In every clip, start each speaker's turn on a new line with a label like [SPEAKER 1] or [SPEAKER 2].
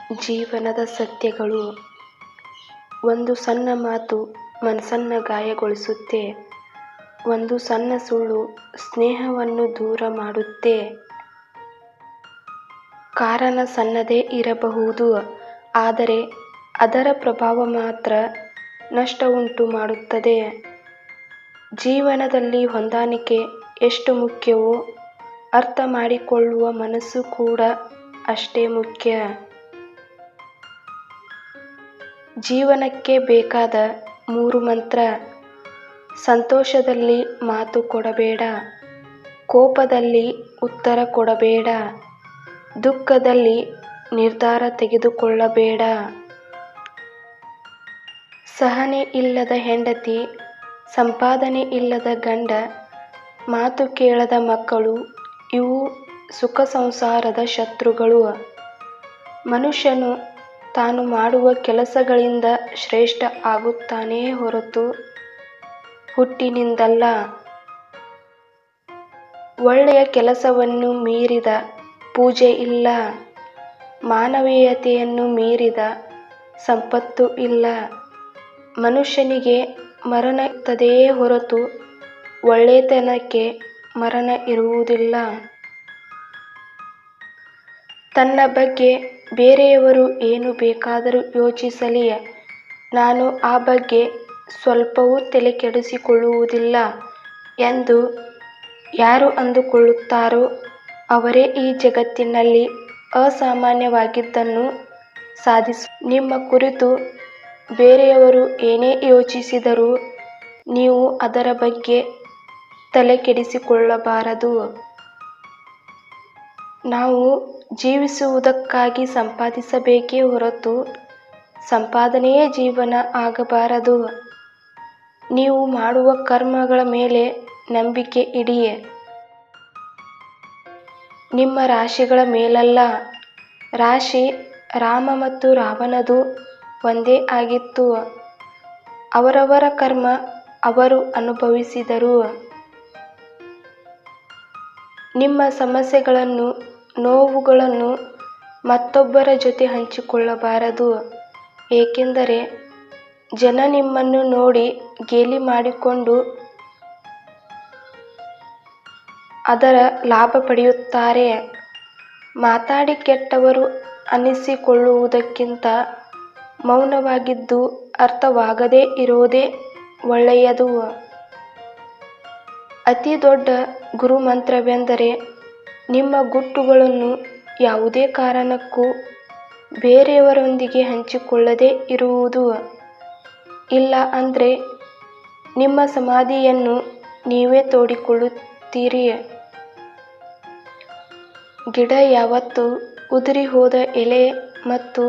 [SPEAKER 1] ಜೀವನದ ಸತ್ಯಗಳು. ಒಂದು ಸಣ್ಣ ಮಾತು ಮನಸ್ಸನ್ನು ಗಾಯಗೊಳಿಸುತ್ತೆ. ಒಂದು ಸಣ್ಣ ಸುಳ್ಳು ಸ್ನೇಹವನ್ನು ದೂರ ಮಾಡುತ್ತೆ. ಕಾರಣ ಸಣ್ಣದೇ ಇರಬಹುದು, ಆದರೆ ಅದರ ಪ್ರಭಾವ ಮಾತ್ರ ನಷ್ಟ ಉಂಟು ಮಾಡುತ್ತದೆ. ಜೀವನದಲ್ಲಿ ಹೊಂದಾಣಿಕೆ ಎಷ್ಟು ಮುಖ್ಯವೋ ಅರ್ಥ ಮಾಡಿಕೊಳ್ಳುವ ಮನಸ್ಸು ಕೂಡ ಅಷ್ಟೇ ಮುಖ್ಯ. ಜೀವನಕ್ಕೆ ಬೇಕಾದ 3 ಮಂತ್ರ. ಸಂತೋಷದಲ್ಲಿ ಮಾತು ಕೊಡಬೇಡ, ಕೋಪದಲ್ಲಿ ಉತ್ತರ ಕೊಡಬೇಡ, ದುಃಖದಲ್ಲಿ ನಿರ್ಧಾರ ತೆಗೆದುಕೊಳ್ಳಬೇಡ. ಸಹನೆ ಇಲ್ಲದ ಹೆಂಡತಿ, ಸಂಪಾದನೆ ಇಲ್ಲದ ಗಂಡ, ಮಾತು ಕೇಳದ ಮಕ್ಕಳು ಇವು ಸುಖ ಸಂಸಾರದ ಶತ್ರುಗಳು. ಮನುಷ್ಯನು ತಾನು ಮಾಡುವ ಕೆಲಸಗಳಿಂದ ಶ್ರೇಷ್ಠ ಆಗುತ್ತಾನೇ ಹೊರತು ಹುಟ್ಟಿನಿಂದಲ್ಲ. ಒಳ್ಳೆಯ ಕೆಲಸವನ್ನು ಮೀರಿದ ಪೂಜೆ ಇಲ್ಲ, ಮಾನವೀಯತೆಯನ್ನು ಮೀರಿದ ಸಂಪತ್ತು ಇಲ್ಲ. ಮನುಷ್ಯನಿಗೆ ಮರಣ ಇರುತ್ತದೆಯೇ ಹೊರತು ಒಳ್ಳೆಯತನಕ್ಕೆ ಮರಣ ಇರುವುದಿಲ್ಲ. ತನ್ನ ಬಗ್ಗೆ ಬೇರೆಯವರು ಏನು ಬೇಕಾದರೂ ಯೋಚಿಸಲಿ, ನಾನು ಆ ಬಗ್ಗೆ ಸ್ವಲ್ಪವೂ ತಲೆ ಕೆಡಿಸಿಕೊಳ್ಳುವುದಿಲ್ಲ ಎಂದು ಯಾರು ಅಂದುಕೊಳ್ಳುತ್ತಾರೋ ಅವರೇ ಈ ಜಗತ್ತಿನಲ್ಲಿ ಅಸಾಮಾನ್ಯವಾಗಿದ್ದನ್ನು ನಿಮ್ಮ ಕುರಿತು ಬೇರೆಯವರು ಏನೇ ಯೋಚಿಸಿದರೂ ನೀವು ಅದರ ಬಗ್ಗೆ ತಲೆ ಕೆಡಿಸಿಕೊಳ್ಳಬಾರದು. ನಾವು ಜೀವಿಸುವುದಕ್ಕಾಗಿ ಸಂಪಾದಿಸಬೇಕೇ ಹೊರತು ಸಂಪಾದನೆಯೇ ಜೀವನ ಆಗಬಾರದು. ನೀವು ಮಾಡುವ ಕರ್ಮಗಳ ಮೇಲೆ ನಂಬಿಕೆ ಇಡಿ, ನಿಮ್ಮ ರಾಶಿಗಳ ಮೇಲಲ್ಲ. ರಾಶಿ ರಾಮ ಮತ್ತು ರಾವಣದು ಒಂದೇ ಆಗಿತ್ತು. ಅವರವರ ಕರ್ಮ ಅವರು ಅನುಭವಿಸಿದರು. ನಿಮ್ಮ ಸಮಸ್ಯೆಗಳನ್ನು, ನೋವುಗಳನ್ನು ಮತ್ತೊಬ್ಬರ ಜೊತೆ ಹಂಚಿಕೊಳ್ಳಬಾರದು. ಏಕೆಂದರೆ ಜನ ನಿಮ್ಮನ್ನು ನೋಡಿ ಗೇಲಿ ಮಾಡಿಕೊಂಡು ಅದರ ಲಾಭ ಪಡೆಯುತ್ತಾರೆ. ಮಾತಾಡಿ ಕೆಟ್ಟವರು ಅನ್ನಿಸಿಕೊಳ್ಳುವುದಕ್ಕಿಂತ ಮೌನವಾಗಿದ್ದು ಅರ್ಥವಾಗದೇ ಇರೋದೇ ಒಳ್ಳೆಯದು. ಅತಿ ದೊಡ್ಡ ಗುರುಮಂತ್ರವೆಂದರೆ ನಿಮ್ಮ ಗುಟ್ಟುಗಳನ್ನು ಯಾವುದೇ ಕಾರಣಕ್ಕೂ ಬೇರೆಯವರೊಂದಿಗೆ ಹಂಚಿಕೊಳ್ಳದೇ ಇರುವುದು. ಇಲ್ಲ ಅಂದ್ರೆ ನಿಮ್ಮ ಸಮಾಧಿಯನ್ನು ನೀವೇ ತೋಡಿಕೊಳ್ಳುತ್ತೀರಿ. ಗಿಡ ಯಾವತ್ತೂ ಉದುರಿ ಹೋದ ಎಲೆ ಮತ್ತು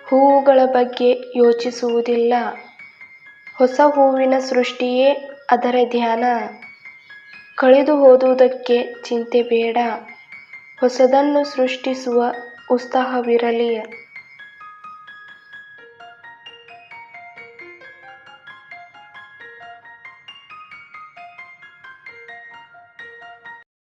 [SPEAKER 1] ಹೂವುಗಳ ಬಗ್ಗೆ ಯೋಚಿಸುವುದಿಲ್ಲ. ಹೊಸ ಹೂವಿನ ಸೃಷ್ಟಿಯೇ ಅದರ ಧ್ಯಾನ. ಕಳೆದು ಹೋದುದಕ್ಕೆ ಚಿಂತೆ ಬೇಡ, ಹೊಸದನ್ನು ಸೃಷ್ಟಿಸುವ ಉತ್ಸಾಹವಿರಲಿ.